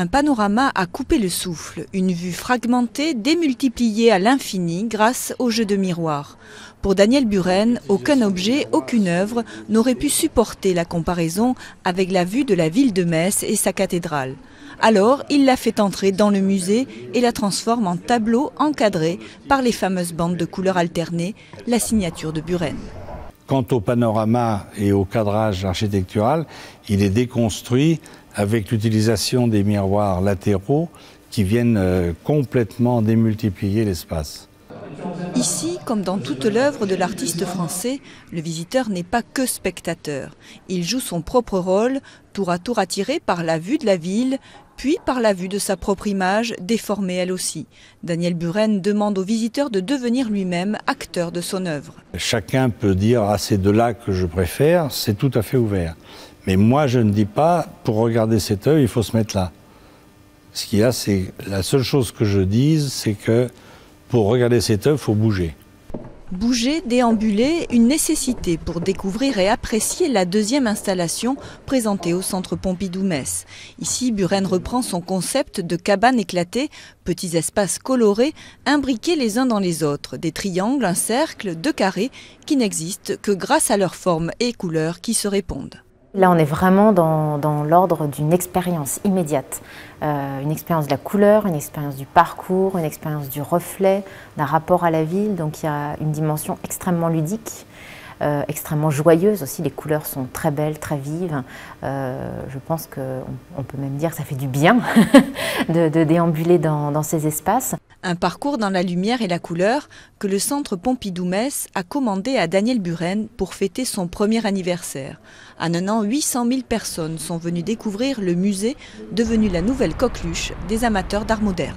Un panorama à couper le souffle, une vue fragmentée, démultipliée à l'infini grâce au jeu de miroir. Pour Daniel Buren, aucun objet, aucune œuvre n'aurait pu supporter la comparaison avec la vue de la ville de Metz et sa cathédrale. Alors, il la fait entrer dans le musée et la transforme en tableau encadré par les fameuses bandes de couleurs alternées, la signature de Buren. Quant au panorama et au cadrage architectural, il est déconstruit avec l'utilisation des miroirs latéraux qui viennent complètement démultiplier l'espace. Ici, comme dans toute l'œuvre de l'artiste français, le visiteur n'est pas que spectateur. Il joue son propre rôle, tour à tour attiré par la vue de la ville, puis par la vue de sa propre image, déformée elle aussi. Daniel Buren demande au visiteur de devenir lui-même acteur de son œuvre. Chacun peut dire « ah, c'est de là que je préfère », c'est tout à fait ouvert. Mais moi, je ne dis pas, pour regarder cette œuvre, il faut se mettre là. Ce qu'il y a, c'est la seule chose que je dise, c'est que pour regarder cette œuvre, il faut bouger. Bouger, déambuler, une nécessité pour découvrir et apprécier la deuxième installation présentée au Centre Pompidou-Metz. Ici, Buren reprend son concept de cabane éclatée, petits espaces colorés, imbriqués les uns dans les autres, des triangles, un cercle, deux carrés, qui n'existent que grâce à leurs formes et couleurs qui se répondent. Là, on est vraiment dans l'ordre d'une expérience immédiate. Une expérience de la couleur, une expérience du parcours, une expérience du reflet, d'un rapport à la ville. Donc il y a une dimension extrêmement ludique, extrêmement joyeuse aussi. Les couleurs sont très belles, très vives. Je pense qu'on peut même dire que ça fait du bien de déambuler dans ces espaces. Un parcours dans la lumière et la couleur que le Centre Pompidou-Metz a commandé à Daniel Buren pour fêter son premier anniversaire. En un an, 800 000 personnes sont venues découvrir le musée devenu la nouvelle coqueluche des amateurs d'art moderne.